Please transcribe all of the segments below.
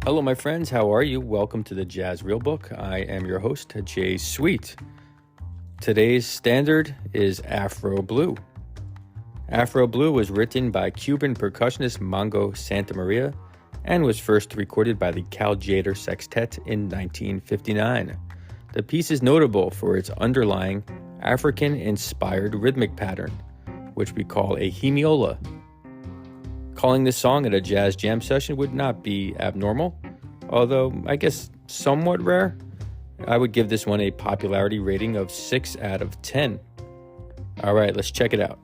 Hello, my friends. How are you? Welcome to the Jazz Real Book. I am your host, Jay Sweet. Today's standard is Afro Blue. Afro Blue was written by Cuban percussionist Mongo Santamaria and was first recorded by the tjader sextet in 1959. The piece is notable for its underlying African-inspired rhythmic pattern, which we call a hemiola. Calling this song at a jazz jam session would not be abnormal, although I guess somewhat rare. I would give this one a popularity rating of 6 out of 10. All right, let's check it out.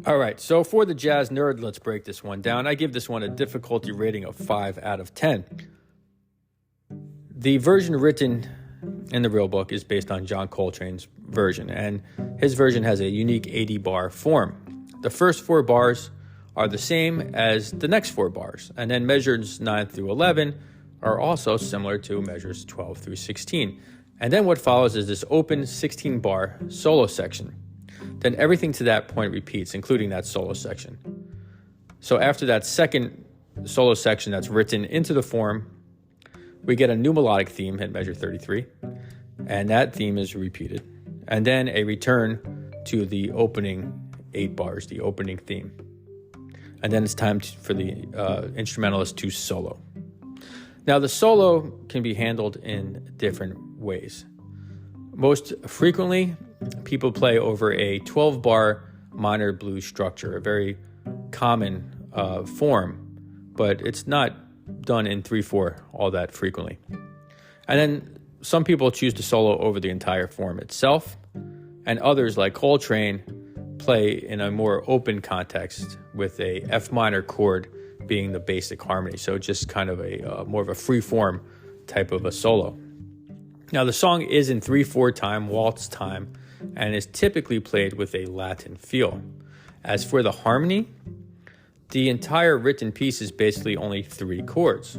All right, so for the jazz nerd, let's break this one down. I give this one a difficulty rating of 5 out of 10. The version written in the real book is based on John Coltrane's version, and his version has a unique 80-bar form. The first 4 bars are the same as the next 4 bars, and then measures 9 through 11 are also similar to measures 12 through 16. And then what follows is this open 16-bar solo section. Then everything to that point repeats, including that solo section. So after that second solo section that's written into the form, we get a new melodic theme at measure 33, and that theme is repeated. And then a return to the opening 8 bars, the opening theme. And then it's time for the instrumentalist to solo. Now, the solo can be handled in different ways. Most frequently, people play over a 12-bar minor blues structure, a very common form, but it's not done in 3/4 all that frequently. And then some people choose to solo over the entire form itself, and others, like Coltrane, play in a more open context with a F minor chord being the basic harmony. So just kind of a more of a free form type of a solo. Now, the song is in 3/4 time, waltz time, and is typically played with a Latin feel. As for the harmony, the entire written piece is basically only 3 chords.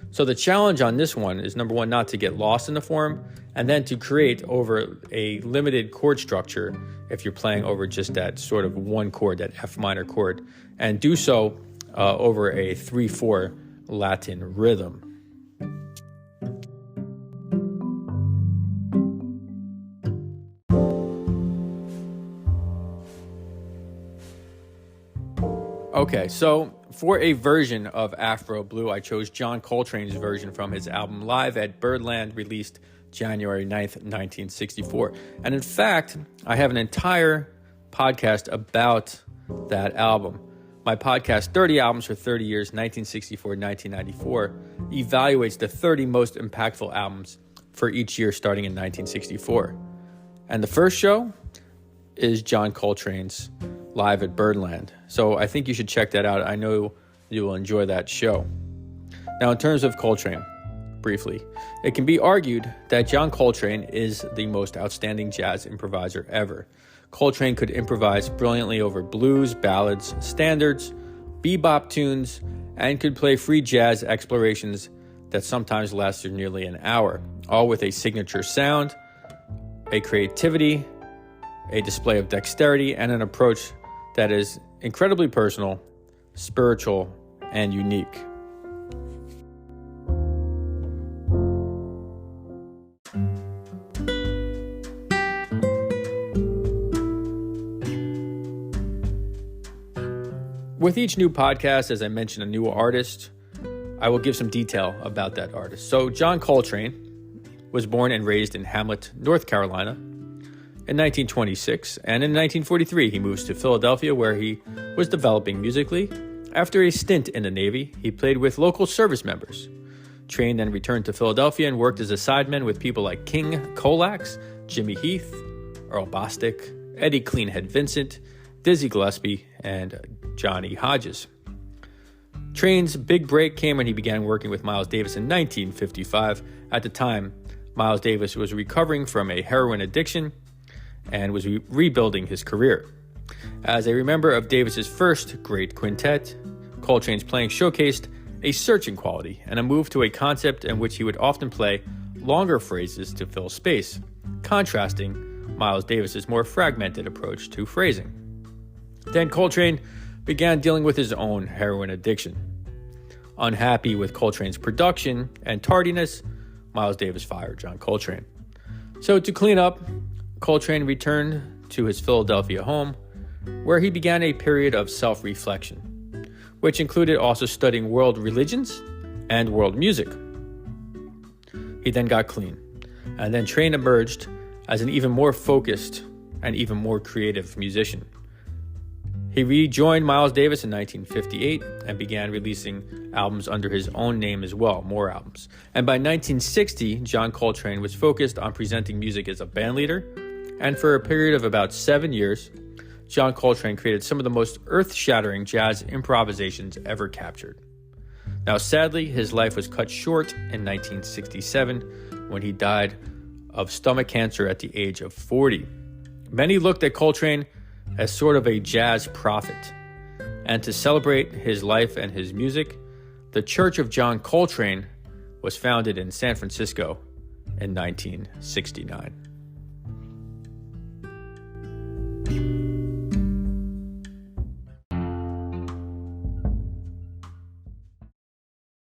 So the challenge on this one is, number one, not to get lost in the form, and then to create over a limited chord structure if you're playing over just that sort of one chord, that F minor chord, and do so over a 3/4 Latin rhythm. Okay, so for a version of Afro Blue, I chose John Coltrane's version from his album Live at Birdland, released January 9th, 1964. And in fact, I have an entire podcast about that album. My podcast, 30 Albums for 30 Years, 1964-1994, evaluates the 30 most impactful albums for each year starting in 1964. And the first show is John Coltrane's Live at Birdland. So I think you should check that out. I know you will enjoy that show. Now, in terms of Coltrane, briefly, it can be argued that John Coltrane is the most outstanding jazz improviser ever. Coltrane could improvise brilliantly over blues, ballads, standards, bebop tunes, and could play free jazz explorations that sometimes lasted nearly an hour, all with a signature sound, a creativity, a display of dexterity, and an approach that is incredibly personal, spiritual, and unique. With each new podcast, as I mention a new artist, I will give some detail about that artist. So John Coltrane was born and raised in Hamlet, North Carolina, in 1926, and in 1943 he moves to Philadelphia, where he was developing musically. After a stint in the Navy, he played with local service members. Trained and returned to Philadelphia and worked as a sideman with people like King Colax, Jimmy Heath, Earl Bostic, Eddie Cleanhead Vincent, Dizzy Gillespie, and Johnny Hodges. Train's big break came when he began working with Miles Davis in 1955. At the time, Miles Davis was recovering from a heroin addiction and was rebuilding his career. As a member of Davis's first great quintet, Coltrane's playing showcased a searching quality and a move to a concept in which he would often play longer phrases to fill space. contrasting Miles Davis's more fragmented approach to phrasing. Then Coltrane began dealing with his own heroin addiction. Unhappy with Coltrane's production and tardiness, Miles Davis fired John Coltrane. So to clean up, Coltrane returned to his Philadelphia home, where he began a period of self-reflection, which included also studying world religions and world music. He then got clean, and then Train emerged as an even more focused and even more creative musician. He rejoined Miles Davis in 1958 and began releasing albums under his own name as well, more albums. And by 1960, John Coltrane was focused on presenting music as a bandleader, and for a period of about 7 years, John Coltrane created some of the most earth-shattering jazz improvisations ever captured. Now, sadly, his life was cut short in 1967 when he died of stomach cancer at the age of 40. Many looked at Coltrane as sort of a jazz prophet. And to celebrate his life and his music, the Church of John Coltrane was founded in San Francisco in 1969.